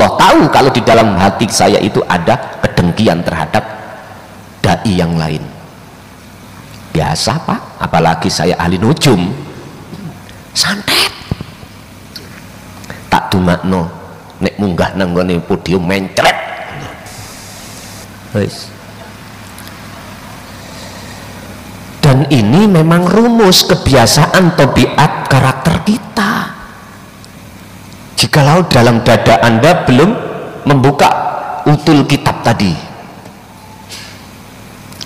Allah tahu kalau di dalam hati saya itu ada kedengkian terhadap dai yang lain. Biasa Pak, apalagi saya ahli nujum, santet tak dumakno nek munggah nang ngene podium mencret wis. Dan ini memang rumus kebiasaan tabiat karakter kita. Jikalau dalam dada Anda belum membuka utul kitab tadi,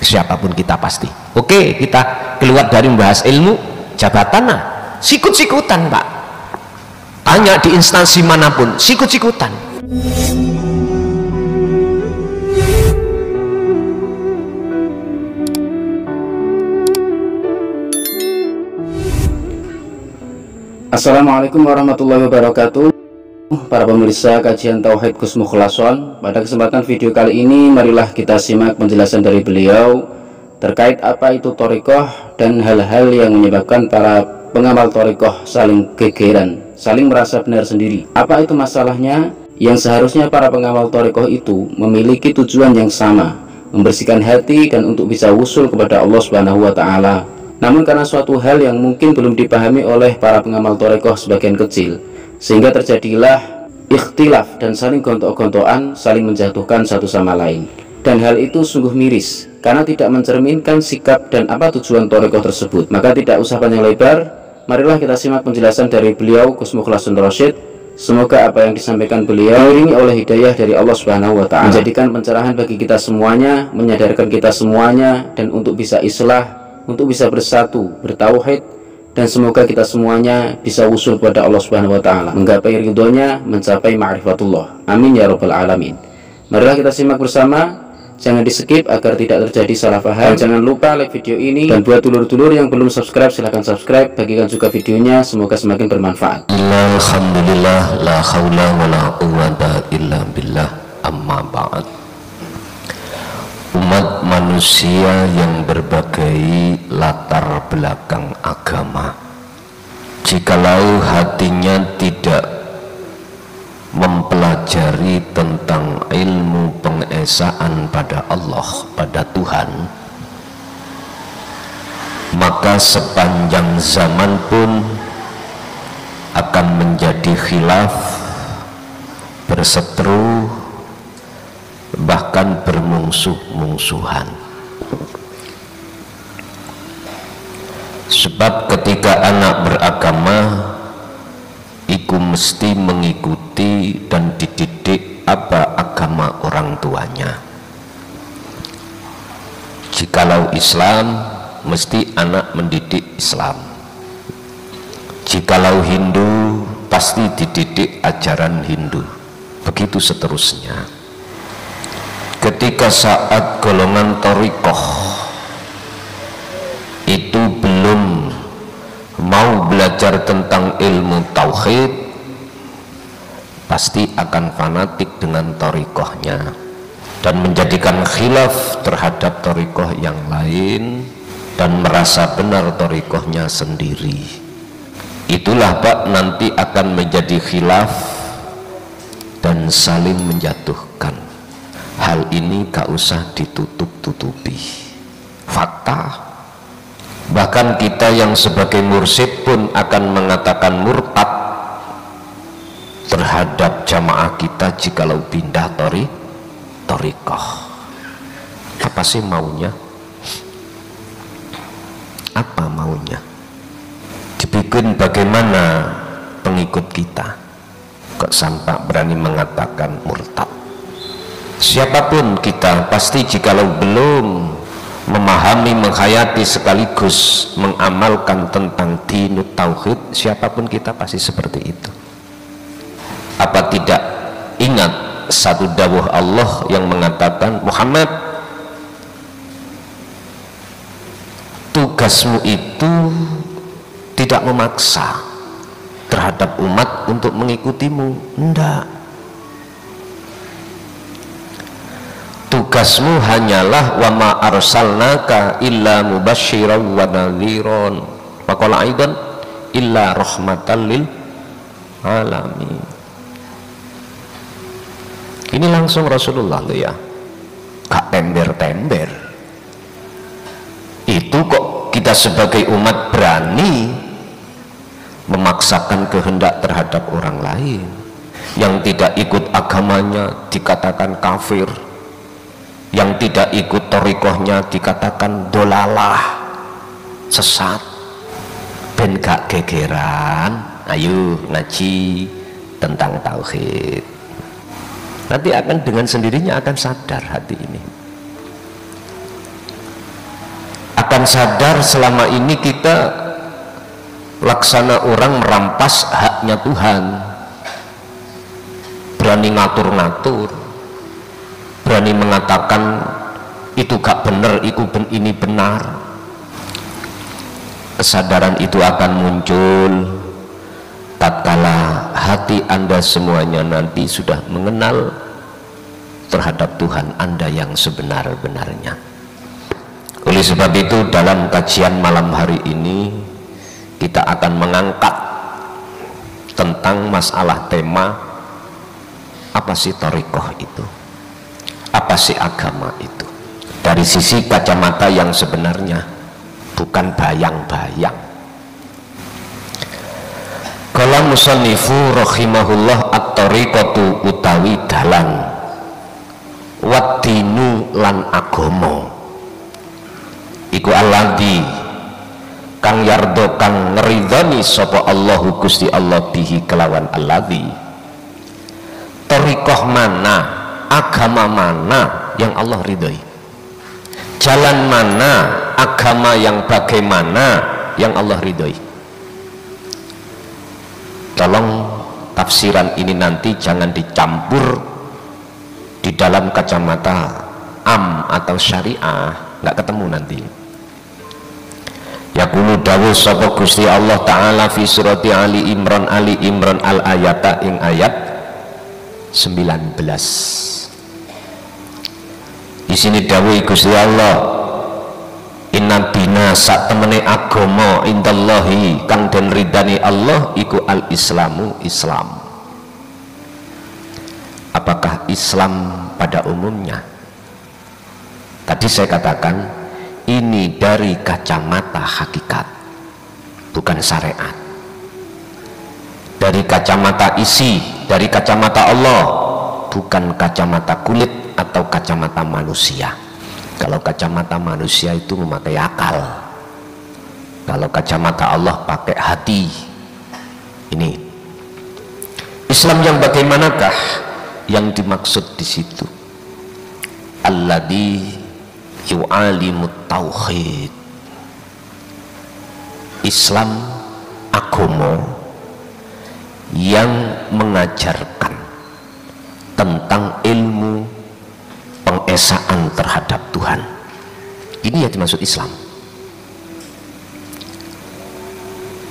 siapapun kita pasti oke, kita keluar dari membahas ilmu jabatan, nah sikut-sikutan Pak, tanya di instansi manapun sikut-sikutan. Assalamualaikum warahmatullahi wabarakatuh. Para pemirsa kajian Tauhid Gus Mukhlason, pada kesempatan video kali ini marilah kita simak penjelasan dari beliau terkait apa itu thariqah dan hal-hal yang menyebabkan para pengamal thariqah saling gegeran, saling merasa benar sendiri. Apa itu masalahnya? Yang seharusnya para pengamal thariqah itu memiliki tujuan yang sama, membersihkan hati dan untuk bisa wusul kepada Allah Subhanahu wa taala. Namun karena suatu hal yang mungkin belum dipahami oleh para pengamal thariqah sebagian kecil, sehingga terjadilah ikhtilaf dan saling gontok-gontokan, saling menjatuhkan satu sama lain. Dan hal itu sungguh miris karena tidak mencerminkan sikap dan apa tujuan thariqah tersebut. Maka tidak usah panjang lebar, marilah kita simak penjelasan dari beliau Gus Mukhlason Rasyid. Semoga apa yang disampaikan beliau diiringi oleh hidayah dari Allah Subhanahu wa taala, menjadikan pencerahan bagi kita semuanya, menyadarkan kita semuanya, dan untuk bisa islah, untuk bisa bersatu, bertauhid, dan semoga kita semuanya bisa usul kepada Allah Subhanahu wa taala, menggapai ridhonya, mencapai ma'rifatullah. Amin ya rabbal alamin. Marilah kita simak bersama, jangan di skip agar tidak terjadi salah paham. Dan jangan lupa like video ini, dan buat dulur-dulur yang belum subscribe silahkan subscribe, bagikan juga videonya, semoga semakin bermanfaat. Alhamdulillah, la haula wa la quwwata illa billah, amma ba'd. Umat manusia yang berbagai latar belakang agama, jikalau hatinya tidak mempelajari tentang ilmu pengesaan pada Allah, pada Tuhan, maka sepanjang zaman pun akan menjadi khilaf, berseteru, bahkan bermungsuh-mungsuhan. Sebab ketika anak beragama iku mesti mengikuti dan dididik apa agama orang tuanya. Jikalau Islam, mesti anak mendidik Islam. Jikalau Hindu, pasti dididik ajaran Hindu. Begitu seterusnya. Ketika saat golongan thariqah itu belum mau belajar tentang ilmu tauhid, pasti akan fanatik dengan thariqahnya dan menjadikan khilaf terhadap thariqah yang lain dan merasa benar thariqahnya sendiri. Itulah Pak, nanti akan menjadi khilaf dan saling menjatuhkan. Hal ini gak usah ditutup-tutupi, fakta. Bahkan kita yang sebagai mursyid pun akan mengatakan murtad terhadap jamaah kita jikalau pindah thariqah. Apa sih maunya? Apa maunya? Dibikin bagaimana pengikut kita? Kok sampai berani mengatakan murtad? Siapapun kita, pasti jikalau belum memahami, menghayati sekaligus mengamalkan tentang dinut tauhid, siapapun kita pasti seperti itu. Apa tidak ingat satu dawuh Allah yang mengatakan, Muhammad, tugasmu itu tidak memaksa terhadap umat untuk mengikutimu, enggak. Tugasmu hanyalah wa ma arsalnaka illa mubasysyiran wa nadhiran wa qala aidan illa rahmatan lil alamin. langsung Rasulullah loh ya, gak tember-tember. Itu kok kita sebagai umat berani memaksakan kehendak terhadap orang lain. Yang tidak ikut agamanya dikatakan kafir, yang tidak ikut thariqahnya dikatakan dolalah, sesat. Ben gak gegeran, ayo ngaji tentang tauhid. Nanti akan dengan sendirinya akan sadar hati ini, akan sadar selama ini kita laksana orang merampas haknya Tuhan, berani ngatur-ngatur, berani mengatakan itu gak bener, ini benar. Kesadaran itu akan muncul tatkala hati Anda semuanya nanti sudah mengenal terhadap Tuhan Anda yang sebenar-benarnya. Oleh sebab itu dalam kajian malam hari ini kita akan mengangkat tentang masalah tema apa sih thariqah itu, apa sih agama itu, dari sisi kacamata yang sebenarnya, bukan bayang-bayang. Qala musannifu rahimahullah at-thariqatu utawi dalan, waddinu lan agama iku alladzi kang yardo kang ngeridhani sapa Allahu Gusti Allah bihi kelawan alladzi. Thariqah mana, agama mana yang Allah ridhoi, jalan mana, agama yang bagaimana yang Allah ridhoi. Tolong tafsiran ini nanti jangan dicampur di dalam kacamata am atau syariah, nggak ketemu nanti. Yaqulu dawuh sapa Gusti Allah Ta'ala fi surati Ali Imran al ayata ing ayat 19. Di sini dawuh Gusti Allah, inna dina sak temene agama indallahi kang den ridani Allah iku al islamu Islam. Apakah Islam pada umumnya? Tadi saya katakan ini dari kacamata hakikat, bukan syariat. Dari kacamata isi, dari kacamata Allah, bukan kacamata kulit atau kacamata manusia. Kalau kacamata manusia itu memakai akal, kalau kacamata Allah pakai hati. Ini Islam yang bagaimanakah yang dimaksud di situ? Alladzi yu'alimut tauhid. Islam agama yang mengajarkan tentang ilmu pengesaan terhadap Tuhan. Ini yang dimaksud Islam.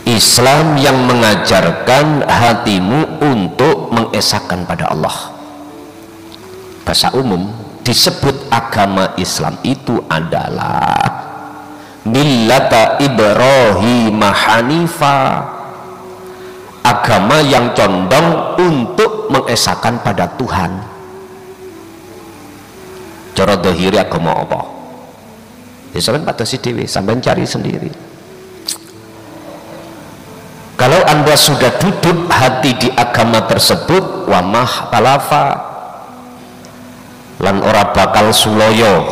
Islam yang mengajarkan hatimu untuk mengesahkan pada Allah. Bahasa umum disebut agama Islam itu adalah millata Ibrahim hanifa, agama yang condong untuk mengesahkan pada Tuhan. Cara dohiri agama apa? Ya sampean batasi dewe, sampean cari sendiri. Kalau Anda sudah duduk hati di agama tersebut, wa mah talafa lan ora bakal suloyo,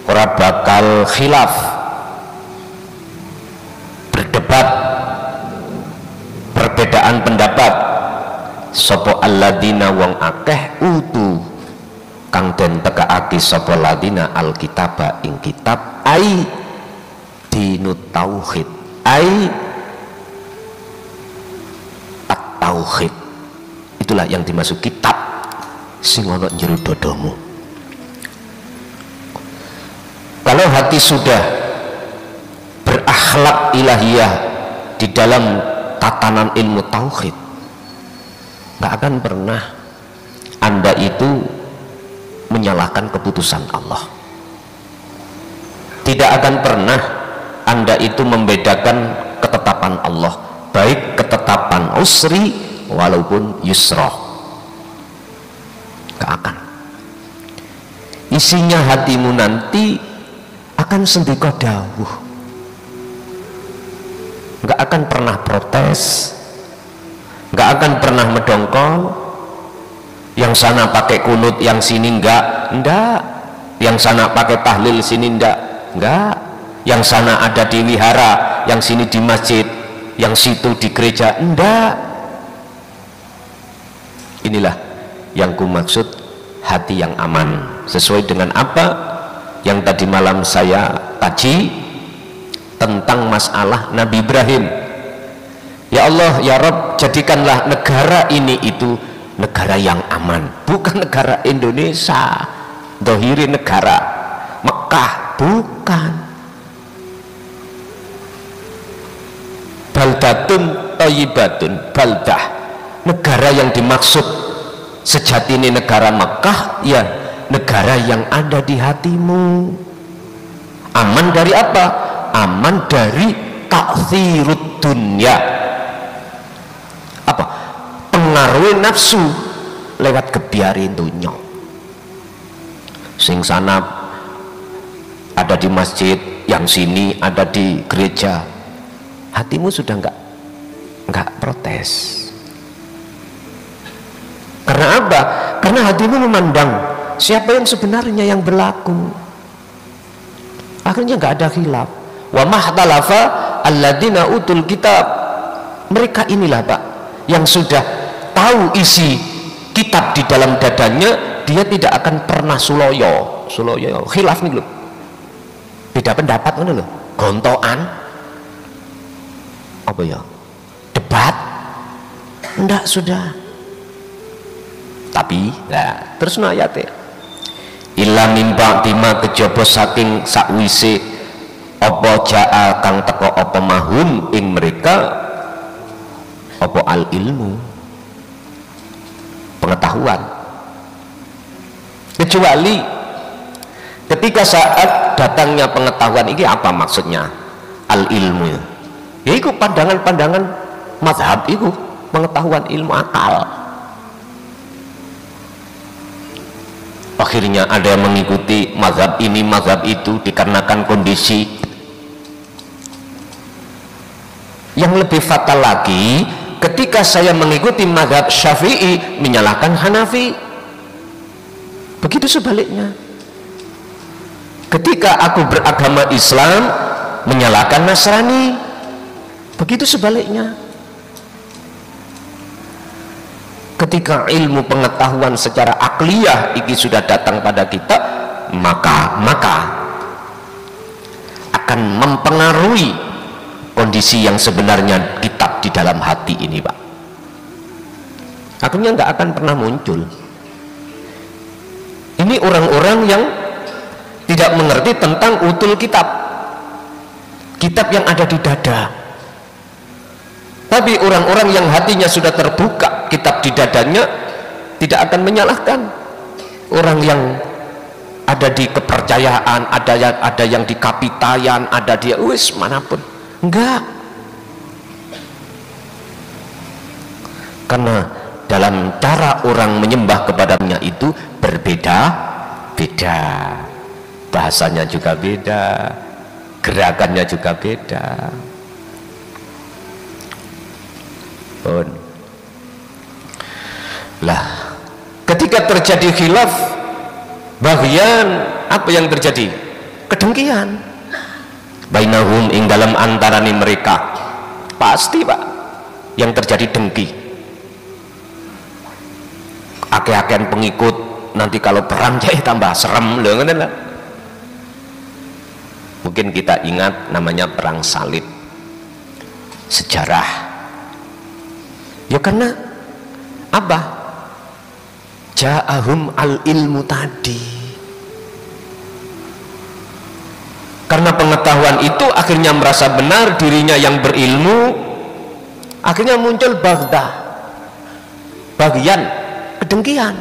ora bakal khilaf, berdebat, perbedaan pendapat sapa alladzina wong akeh utu kang den tekaaki sapa ladina alkitaba ing kitab ai dinut tauhid, ai at-tauhid. Itulah yang dimaksud kitab sing ana njero dodomu. Kalau hati sudah berakhlak ilahiyah di dalam tatanan ilmu tauhid, nggak akan pernah Anda itu menyalahkan keputusan Allah. Tidak akan pernah Anda itu membedakan ketetapan Allah, baik ketetapan usri walaupun yusra. Gak akan. Isinya hatimu nanti akan sendika dawuh, gak akan pernah protes, gak akan pernah medongkol. Yang sana pakai kunut, yang sini enggak. Yang sana pakai tahlil, sini enggak. Yang sana ada di wihara, yang sini di masjid, yang situ di gereja, enggak. Inilah yang ku maksud hati yang aman, sesuai dengan apa yang tadi malam saya kaji tentang masalah Nabi Ibrahim. Ya Allah, ya Rabb, jadikanlah negara ini itu negara yang aman, bukan negara Indonesia dohiri negara Mekah, bukan. Baldatun thayyibatun, baldah, negara yang dimaksud sejati ini negara Mekah, ya negara yang ada di hatimu. Aman dari apa? Aman dari ta'thirud dunya, apa? Pengaruhi nafsu lewat kebiarin dunya. Sing sana ada di masjid, yang sini ada di gereja, hatimu sudah enggak protes. Karena apa? Karena hatimu memandang siapa yang sebenarnya yang berlaku. Akhirnya enggak ada khilaf. Wa mahtalafa alladzina utul kitab. Mereka inilah Pak yang sudah tahu isi kitab di dalam dadanya, dia tidak akan pernah suloyo khilaf nih loh, beda pendapat mana loh, gontoan apa ya, debat enggak, sudah. Tapi nah terus ayatnya illa mimba bima kejaba saking sakwise apa jaa kang teko apa mahum ing mereka apa al ilmu, pengetahuan. Kecuali ketika saat datangnya pengetahuan ini, apa maksudnya al ilmu? Ya itu pandangan-pandangan mazhab, itu pengetahuan ilmu akal. Akhirnya ada yang mengikuti mazhab ini mazhab itu dikarenakan kondisi. Yang lebih fatal lagi, ketika saya mengikuti mazhab Syafi'i menyalahkan Hanafi. Begitu sebaliknya, ketika aku beragama Islam menyalahkan Nasrani. Begitu sebaliknya, ketika ilmu pengetahuan secara akliyah ini sudah datang pada kita, maka akan mempengaruhi kondisi yang sebenarnya kitab di dalam hati ini Pak. Akhirnya nggak akan pernah muncul. Ini orang-orang yang tidak mengerti tentang utul kitab, kitab yang ada di dada. Tapi orang-orang yang hatinya sudah terbuka kitab di dadanya tidak akan menyalahkan orang yang ada di kepercayaan, ada yang di kapitayan, ada dia wis manapun. Enggak. Karena dalam cara orang menyembah kepadanya itu berbeda-beda, bahasanya juga beda, gerakannya juga beda. Lah, ketika terjadi khilaf bagian, apa yang terjadi? Kedengkian bainahum ing dalam antarane mereka. Pasti Pak yang terjadi dengki. Akeh-akehan pengikut, nanti kalau perang jadi tambah serem loh, kan? Mungkin kita ingat namanya perang salib, sejarah. Ya karena apa? Ja'ahum al ilmu tadi. Karena pengetahuan itu akhirnya merasa benar dirinya yang berilmu, akhirnya muncul baghdah, bagian kedengkian.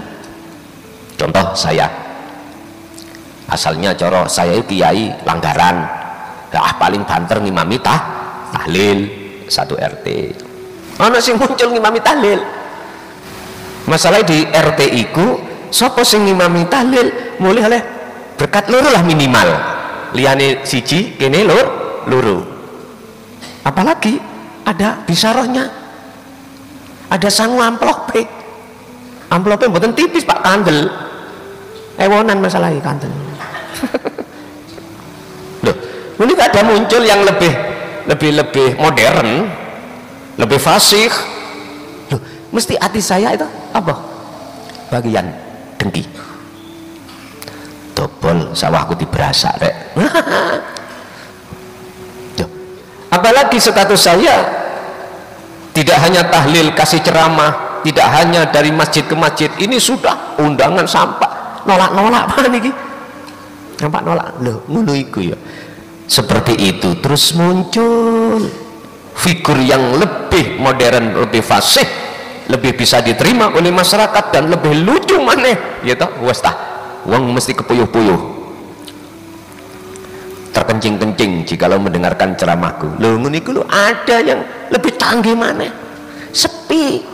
Contoh saya, asalnya coro saya kiai langgaran, paling banter ngimami tahlil satu RT. Ana sing muncul ngimami tahlil. Masalah di RT iku sapa sing ngimami tahlil mulih oleh berkat loro lah minimal, liyane siji kene loro. Apalagi ada bisarohnya, ada sangu amplope mboten tipis Pak, kandel ewonan masalahnya kandel. Loh, ini ada muncul yang lebih modern, lebih fasih. Loh, mesti hati saya itu apa? Bagian dengki. Dobol sawahku diberasa rek. Loh, apalagi status saya tidak hanya tahlil kasih ceramah, tidak hanya dari masjid ke masjid, ini sudah undangan sampai nolak apa nih? Nampak nolak loh, ngono iku ya. Seperti itu terus muncul figur yang lebih modern, lebih fasih, lebih bisa diterima oleh masyarakat dan lebih lucu maneh ya toh. Wes tah wong mesti kepuyuh-puyuh, terkencing-kencing jikalau mendengarkan ceramahku. Loh ngono iku lho, ada yang lebih canggih maneh. Sepi,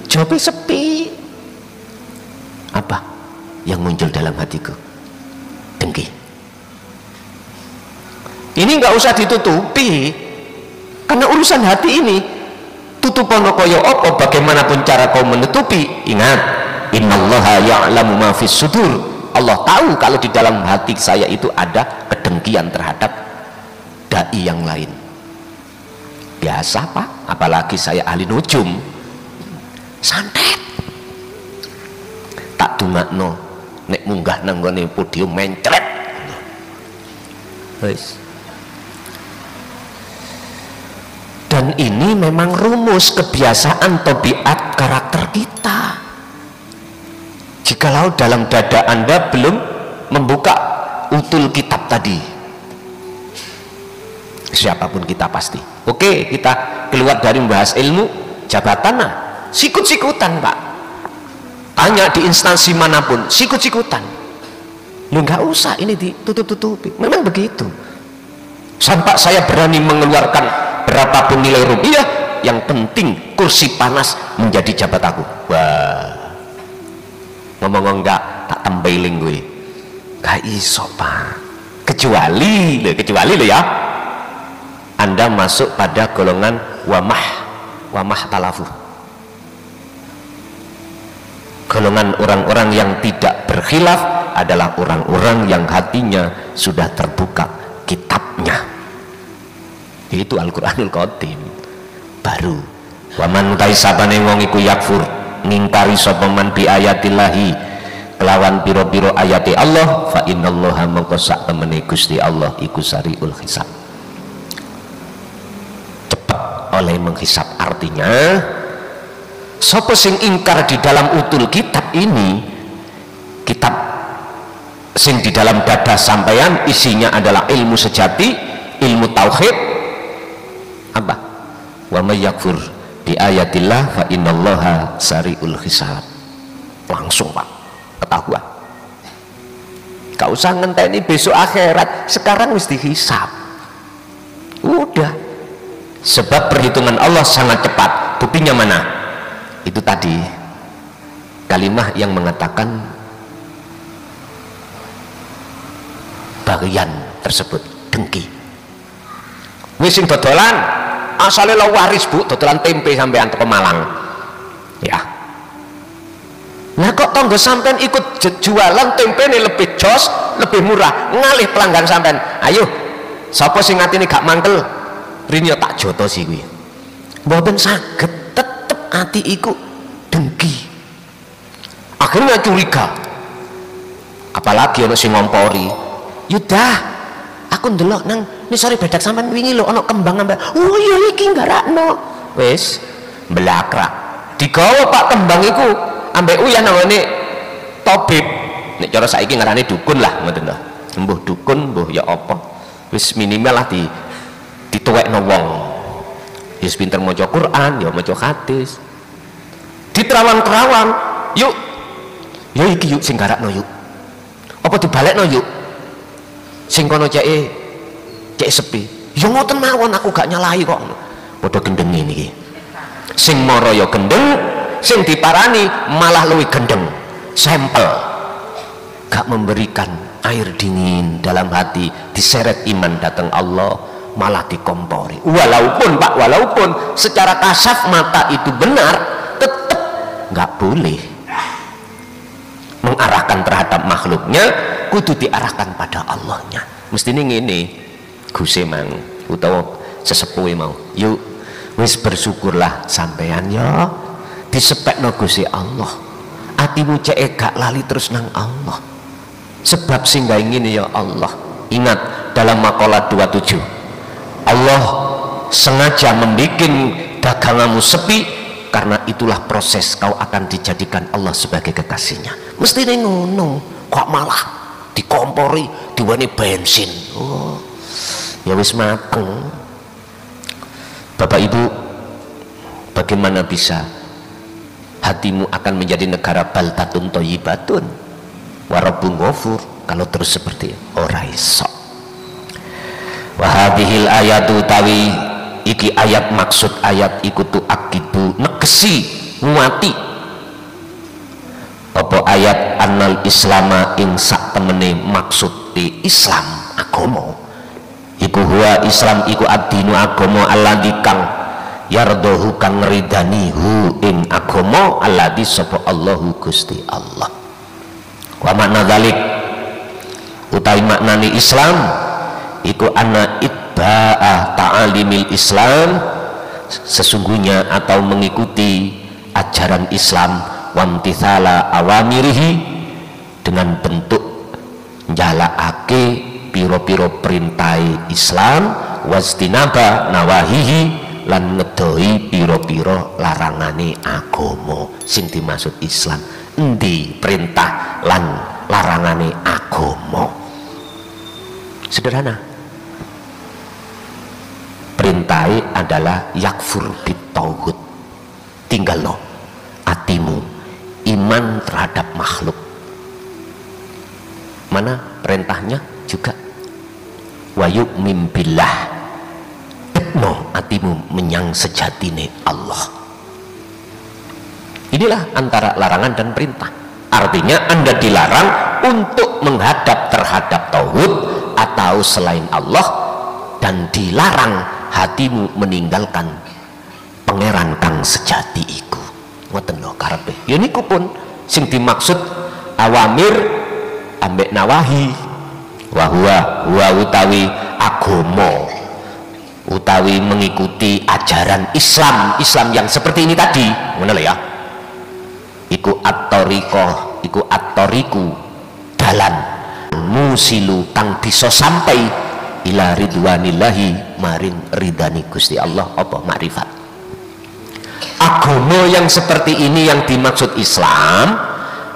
jawabnya sepi. Apa yang muncul dalam hatiku? Dengki. Ini nggak usah ditutupi, karena urusan hati ini tutupono koyo opo, bagaimanapun cara kau menutupi, ingat, innallaha ya'lamu ma fis sudur. Allah tahu kalau di dalam hati saya itu ada kedengkian terhadap dai yang lain. Biasa Pak, apalagi saya ahli nujum, santet tak dungakno nek munggah nang ngene podium mencret. Wis. Dan ini memang rumus kebiasaan tabiat karakter kita. Jikalau dalam dada Anda belum membuka utul kitab tadi, siapapun kita pasti oke, kita keluar dari membahas ilmu jabatan, nah sikut-sikutan Pak, tanya di instansi manapun sikut-sikutan. Lu nggak usah ini ditutup-tutupi, memang begitu. Sampai saya berani mengeluarkan berapapun nilai rupiah, yang penting kursi panas menjadi jabatanku. Wah, ngomong enggak tak tembeling gue, gak iso Pak, kecuali lo ya, Anda masuk pada golongan wamah talafu, golongan orang-orang yang tidak berkhilaf adalah orang-orang yang hatinya sudah terbuka kitabnya, itu Al-Quranul Qadim. Baru waman taisabane wong iku yakfur, ngingkari sapa man bi ayatillahi kelawan piro-piro ayati Allah, fa innallaha mongko sak temene Gusti Allah iku sariul hisab, cepat oleh menghisab. Artinya sapa sing ingkar di dalam utul kitab ini, kitab sing di dalam dada sampeyan isinya adalah ilmu sejati, ilmu tauhid, apa? Wa may yakfur bi ayatillah fa innallaha sariul hisab. Langsung Pak, ketahuan. Gak usah ngenteni besok akhirat, sekarang mesti hisab. Udah. Sebab perhitungan Allah sangat cepat. Buktinya mana? Itu tadi kalimah yang mengatakan bagian tersebut dengki. Wis sing dodolan asale lo waris Bu, dodolan tempe sampean teko Malang. Ya. Nah kok tonggo sampean ikut jualan tempe ini lebih jos, lebih murah, ngalih pelanggan sampean. Ayo, sapa sing atine gak mangkel? Rini tak joto sih kuwi. Mboten saged, tetep ati iku dengki. Akhirnya curiga. Apalagi ono sing ngompori. Yudah, aku ndelok nang nisore bedak sampean wingi lho ono kembang ambek. Oh iya iki nggarakno. Wis mblakrak. Digawa Pak kembang iku ambek uyan namane tabib. Nek cara saiki ngarane dukun lah ngoten lho. Mbuh dukun, mbuh ya apa. Wis minimal lah dituwekno wong. Wis pinter maca Quran, ya maca hadis. Diterawan-terawan, yuk. Ya iki yuk sing garakno yuk. Apa dibalekno yuk? Sing kono ceke sepi. Ya ngoten mawon, aku gak nyalahi kok. Padha gendeng niki. Sing mara ya gendeng, sing diparani malah luwih gendeng. sampel, gak memberikan air dingin dalam hati, diseret iman datang Allah malah dikompori. Walaupun Pak, walaupun secara kasaf mata itu benar, tetap gak boleh mengarahkan terhadap makhluknya, kudu diarahkan pada Allahnya. Mesti ini Gusti mang utawa sesepuh mau, yuk wis bersyukurlah sampean ya disepekno Gusti Allah, atimu cek gak lali terus nang Allah, sebab sehingga ingin ya Allah. Ingat dalam makalah 27, Allah sengaja membuat daganganmu sepi, karena itulah proses kau akan dijadikan Allah sebagai kekasihnya. Mesti ini ngono, kok malah dikompori, diwani bensin. Oh, ya wis mateng. Bapak Ibu, bagaimana bisa hatimu akan menjadi negara baldatun thayyibatun wa rabbun ghafur kalau terus seperti ora iso. Wa hadhil ayatu tawi iki ayat, maksud ayat ikutu akibu negesi nguati apa ayat annal islama ing sak temene maksud di Islam agama iku huwa Islam iku ad-dinu agama alladzi kang yardohu kang ridani hu ing agama alladzi sapa Allahu Gusti Allah. Wa makna dzalik utawi maknane Islam iku ana itba'ah ta'alimil Islam, sesungguhnya atau mengikuti ajaran Islam, wamtithala awamirihi, dengan bentuk njalakake piro-piro perintai Islam, wastinaba nawahihi, lan ngedoi piro-piro larangane agama. Sing dimaksud Islam endi perintah lan larangane agama? Sederhana, perintai adalah yakfur bitauhid, tinggal lo atimu iman terhadap makhluk. Mana perintahnya juga wa yu'min billah, tekno atimu menyang sejatine Allah. Inilah antara larangan dan perintah. Artinya Anda dilarang untuk menghadap terhadap tauhid atau selain Allah, dan dilarang hatimu meninggalkan pangeran kang sejati iku. Ngoten lho karepe. Ya niku pun sing dimaksud awamir ambek nawahi. Wa huwa utawi agama, utawi mengikuti ajaran Islam, Islam yang seperti ini tadi, ngono lho ya. Iku at-thariqah, iku at-thariqu, dalan musilu kang bisa sampai ila ridwanillahi, maring ridani Gusti Allah, apa makrifat. Agama yang seperti ini yang dimaksud Islam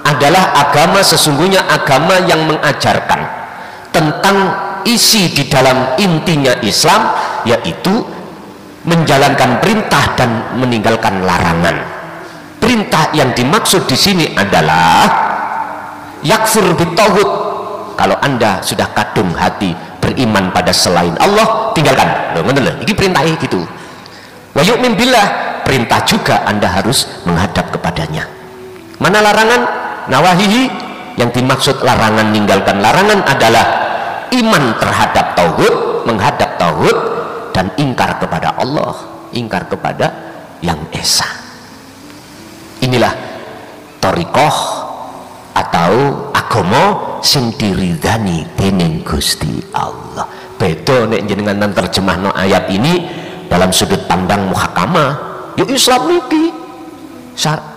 adalah agama, sesungguhnya agama yang mengajarkan tentang isi di dalam intinya Islam, yaitu menjalankan perintah dan meninggalkan larangan. Perintah yang dimaksud di sini adalah yakfur bitauhid. Kalau Anda sudah kadung hati beriman pada selain Allah, tinggalkan. Loh, ngono lho, iki perintahnya gitu. Wa yu'min billah, perintah juga Anda harus menghadap kepadanya. Mana larangan? Nawahihi, yang dimaksud larangan, ninggalkan larangan adalah iman terhadap tauhid, menghadap tauhid, dan ingkar kepada Allah, ingkar kepada yang esa. Inilah thariqah atau agama sing diridani dening Gusti Allah. Beda nek jenengan terjemahno ayat ini dalam sudut pandang muhakamah, yo Islam niki,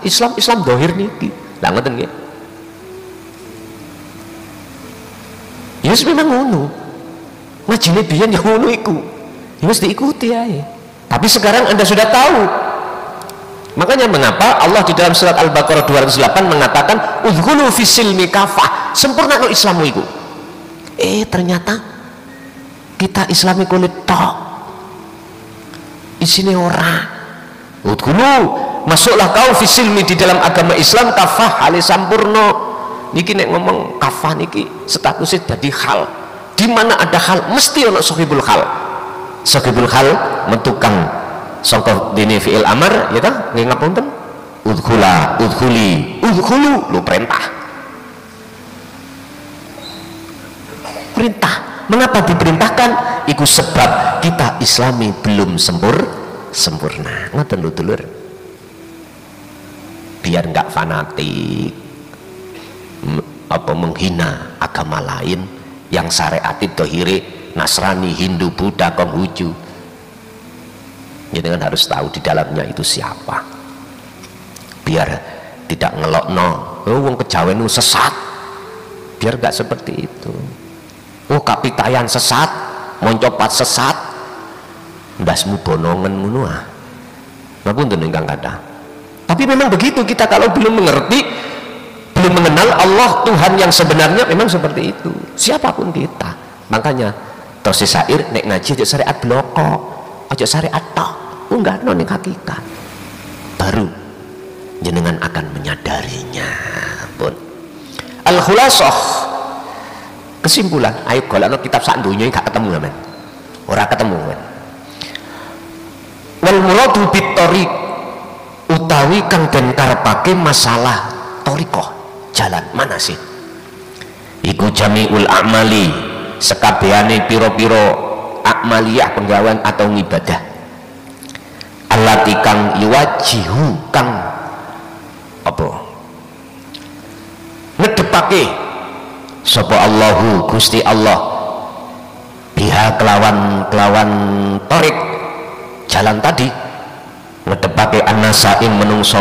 Islam dohir niki. Lah ngoten nggih. Ya memang ngono. Ngajine biyen ya ngono iku. Ya wis diikuti ae. Tapi sekarang Anda sudah tahu. Makanya mengapa Allah di dalam surat Al-Baqarah 208 mengatakan udkhulu fisilmi kafah, sempurna no Islamu iku. Ternyata kita Islami kulit tok, isine ora. Udkhulu, masuklah kau fisilmi, di dalam agama Islam kafah hale sampurno. Niki nek ngomong kafah niki statusnya jadi hal. Di mana ada hal mesti ono sahibul hal. Sahibul hal mentukang sangka dene fi'il amar ya ta, nggih ngapunten. Udkhula, udkhuli, udkhulu lu perintah. diperintah. Mengapa diperintahkan? Iku sebab kita Islami belum sempurna. Ngoten lho dulur. Biar nggak fanatik apa menghina agama lain yang syariat dohire Nasrani, Hindu, Buddha, Konghucu. Jadi kan harus tahu di dalamnya itu siapa, biar tidak ngelokno wong kejawen sesat, biar nggak seperti itu. Kapitayan sesat, moncopat sesat, ndasmu bonongan ngono ah. Ngapunten ingkang kathah. Tapi memang begitu, kita kalau belum mengerti, belum mengenal Allah Tuhan yang sebenarnya, memang seperti itu siapapun kita. Makanya terus syair nek ngaji aja syariat bloko, aja syariat tok, enggak ning hakikat, baru jenengan akan menyadarinya. Pun al-khulasah, kesimpulan, ayo golekno kitab sak donya gak ketemu men, ora ketemu men. Wal muradu bit thariq, utawi kang den karepake masalah thariqah, jalan mana sih? Iku jami'ul a'mali, sekabehane piro-piro akmaliyah, penggawean atau ibadah, allati kang yuwajihu, kang apa ngedepake sapa Allahu Gusti Allah biha kelawan thariq, jalan tadi, ngedepake annasa ing menungso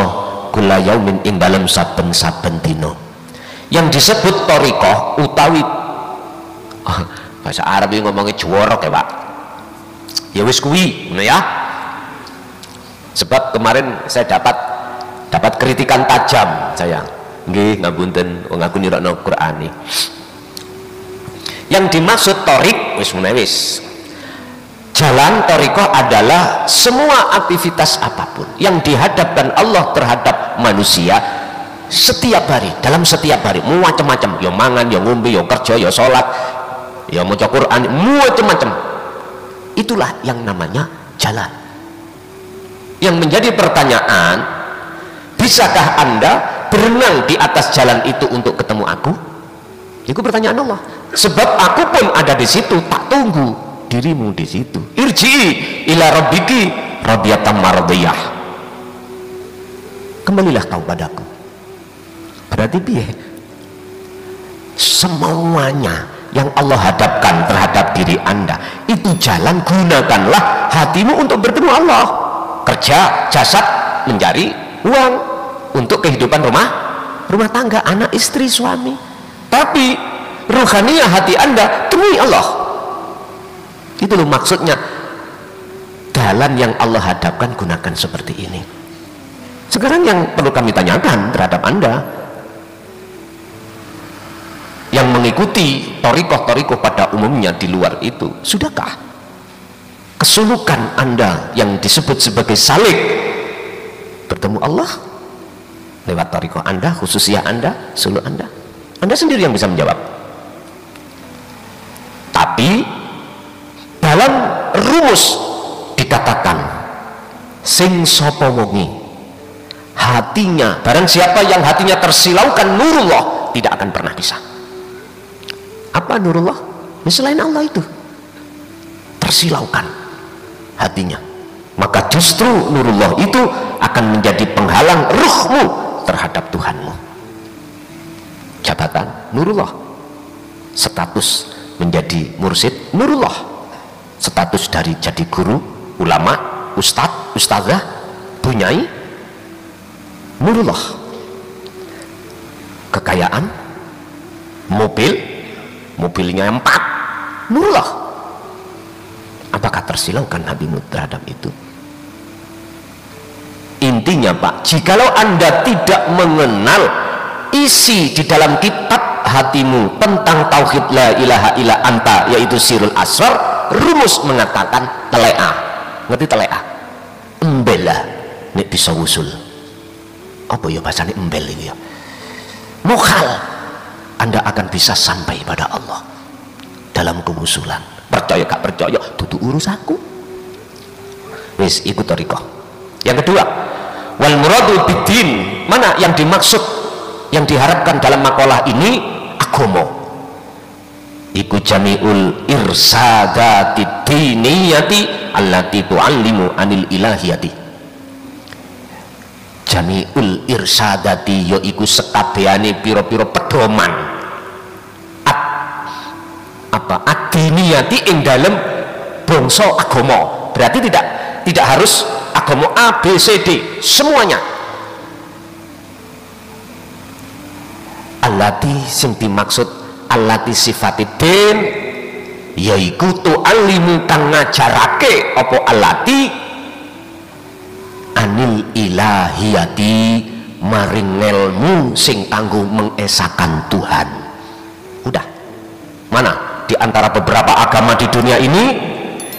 kula yaumin ing dalem saben-saben dina. Yang disebut thariqah utawi bahasa Arab ini ngomongnya juworok ya Pak, ya wis kuwi ngono ya. Sebab kemarin saya dapat kritikan tajam, saya nggih ngapunten wong aku nirakno Qur'an nih. Yang dimaksud thariq wis meneh wis, jalan thariqah adalah semua aktivitas apapun yang dihadapkan Allah terhadap manusia setiap hari, dalam setiap hari, macam-macam, ya mangan, ya ngombe, ya kerja, ya sholat, ya maca Quran, macam-macam. Itulah yang namanya jalan. Yang menjadi pertanyaan, bisakah Anda berenang di atas jalan itu untuk ketemu aku? Itu pertanyaan Allah. Sebab aku pun ada di situ, tak tunggu dirimu di situ. Irji'i ila rabbiki radiyatan mardiyah. Kembalilah kau padaku. Berarti piye? Semuanya yang Allah hadapkan terhadap diri Anda itu jalan, gunakanlah hatimu untuk bertemu Allah. Kerja, jasad, mencari uang untuk kehidupan rumah tangga, anak, istri, suami. Tapi ruhaniyah hati Anda temui Allah. Itu loh maksudnya, jalan yang Allah hadapkan gunakan seperti ini. Sekarang yang perlu kami tanyakan terhadap Anda yang mengikuti thariqah pada umumnya di luar itu, sudahkah kesulukan Anda yang disebut sebagai salik bertemu Allah lewat thariqah Anda, khususiyah Anda, suluk Anda? Anda sendiri yang bisa menjawab. Tapi dalam rumus dikatakan sing sapa wonge hatinya, barang siapa yang hatinya tersilaukan nurullah, tidak akan pernah bisa. Apa nurullah? Selain Allah itu tersilaukan hatinya, maka justru nurullah itu akan menjadi penghalang ruhmu terhadap Tuhanmu. Jabatan nurullah, status menjadi mursyid nurullah, status dari jadi guru, ulama, ustadz, ustazah, bunyai nurullah, kekayaan, mobilnya 4 nurullah. Apakah tersilaukan hatimu terhadap itu? Intinya Pak, jikalau Anda tidak mengenal isi di dalam kitab hatimu tentang tauhid la ilaha illa anta, yaitu sirul asrar, rumus mengatakan telea. Ngerti telea? Embela nek bisa wusul. Apa ya bahasanya embel ini ya? Mukhal, Anda akan bisa sampai pada Allah dalam kewusulan. Percaya gak percaya dudu urusanku. Wis ikut thariqah. Yang kedua, wal muradu bidin, mana yang dimaksud, yang diharapkan dalam makalah ini agama. iku jami'ul irsadati diniyati allati tu'allimu anil ilahiyati. Jami'ul irsadati yaiku sekabehane pira-pira pedoman ad-diniyati ing dalem bangsa agama. Berarti tidak harus agama A, B, C, D, semuanya. Allati sing dimaksud allati sifatidin yaiku tu'allimu kang ngajarake apa allati anil ilahiyati maring ilmu sing kanggo mengesakan Tuhan. Udah. Mana di antara beberapa agama di dunia ini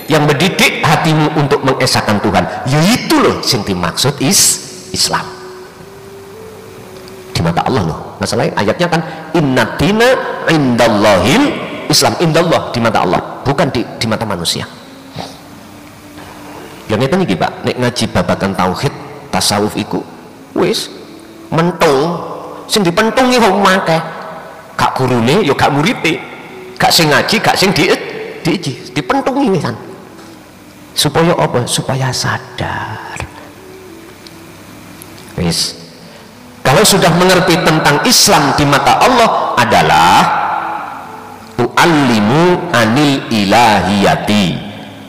yang mendidik hatimu untuk mengesakan Tuhan? Yaitu loh sing dimaksud Islam. Di mata Allah loh. Masalahnya ayatnya kan inna dina indallahil Islam. Indallah di mata Allah, bukan di mata manusia. Yang itu nih Pak, nek ngaji babagan tauhid tasawuf iku wis mentung sing dipentungi wong akeh. Gak gurune ya gak murite, gak sing ngaji gak sing diiji, dipentungi wisan. Supaya apa? Supaya sadar. Wis. Kalau sudah mengerti tentang Islam di mata Allah adalah tu'allimu anil ilahiyati,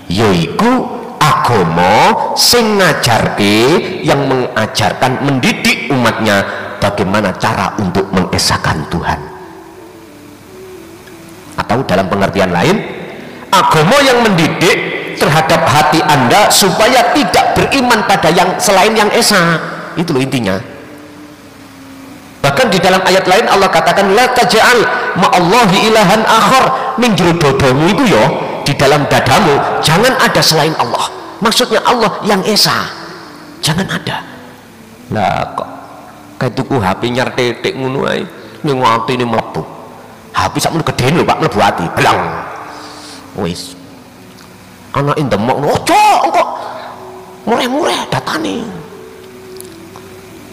yaiku agama sing ngajarke, yang mengajarkan, mendidik umatnya bagaimana cara untuk mengesahkan Tuhan. Atau dalam pengertian lain, agama yang mendidik terhadap hati Anda supaya tidak beriman pada yang selain yang esa. Itu loh intinya. Bahkan di dalam ayat lain Allah katakan la taj'al ma'allahi ilahan akhar, ning jero dadamu itu ya, di dalam dadamu jangan ada selain Allah. Maksudnya Allah yang esa, jangan ada. Lah kok kayak tuku HP nyartetik ngono ae ning atine mlebu. HP sakmono gedhen lho Pak, mlebu ati blang. Wis ana indemok ojo kok mureh-mureh datane.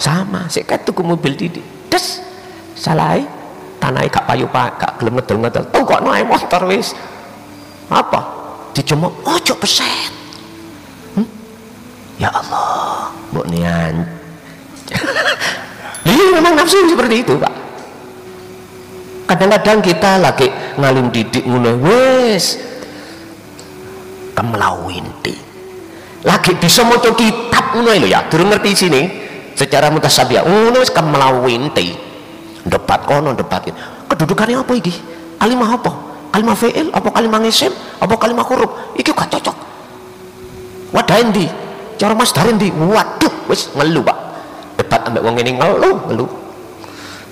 Sama sik kayak tuku mobil didik des salai tanai gak payu pak gak gelem ngedol-ngedol tau kok naik motor wis apa dijemok ojo peset. Ya Allah mbok nian. Ini memang nafsu seperti itu Pak. Kadang-kadang kita lagi ngalim didik ngono wis kemlawinti lagi bisa maca kitab ngono lho ya durung ngerti sini secara mutasabiah ngono wis kemlawinti debat kono debat ini kedudukannya apa iki, kalimah apa, kalimah fi'il apa kalimah ngisim apa kalimah huruf iki gak cocok wadah endi cara masdar endi, waduh wis ngelu Pak debat ambek wong ngene ngelu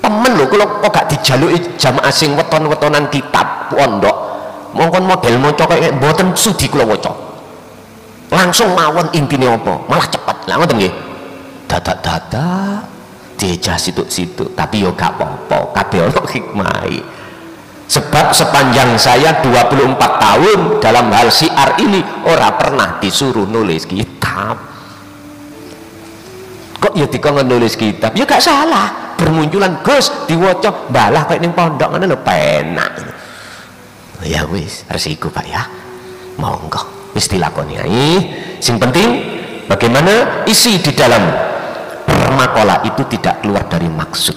temen lho kula kok gak dijaluki jamaah sing weton-wetonan kitab pondok mongkon model maca kaya mboten sudi kula waca langsung mawon intine apa malah cepet lah ngoten nggih dadak-dadak dijah situ-situ tapi yo gak apa-apa kabeh ono hikmah. Sebab sepanjang saya 24 tahun dalam hal syiar ini ora pernah disuruh nulis kitab. Kok ya dikon nulis kitab ya gak salah, bermunculan Gus diwaca balah kayak ning pondok ngono lho penak. Ya wis resiko Pak ya monggo wis dilakoni ae. Sing penting bagaimana isi di dalam makalah itu tidak keluar dari maksud.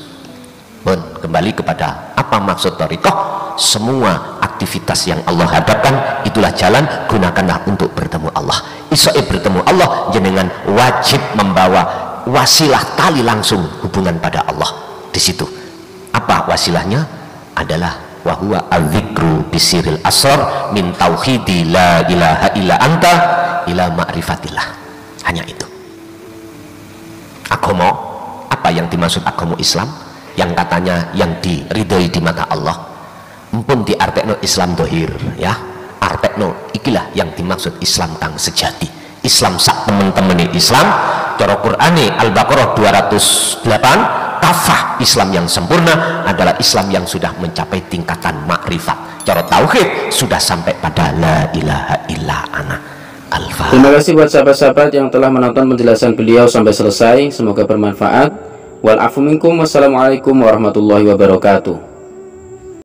Bon, kembali kepada apa maksud thariqah. Semua aktivitas yang Allah hadapkan itulah jalan, gunakanlah untuk bertemu Allah. Isoe bertemu Allah jenengan wajib membawa wasilah tali langsung hubungan pada Allah. Di situ apa wasilahnya adalah wahwa al-zikru bisiril asrar min tauhidi la ilaha illa anta ila ma'rifatillah. Hanya itu. Agama, apa yang dimaksud agama Islam yang katanya yang diridhoi di mata Allah, mumpun diartekno Islam dohir ya, artekno ikilah yang dimaksud Islam kang sejati. Islam sak temen-temene Islam cara Qur'ane Al-Baqarah 208 kafah. Islam yang sempurna adalah Islam yang sudah mencapai tingkatan makrifat. Cara tauhid sudah sampai pada la ilaha illa ana. Terima kasih buat sahabat-sahabat yang telah menonton penjelasan beliau sampai selesai. Semoga bermanfaat. Wal afu minkum. Wassalamualaikum warahmatullahi wabarakatuh.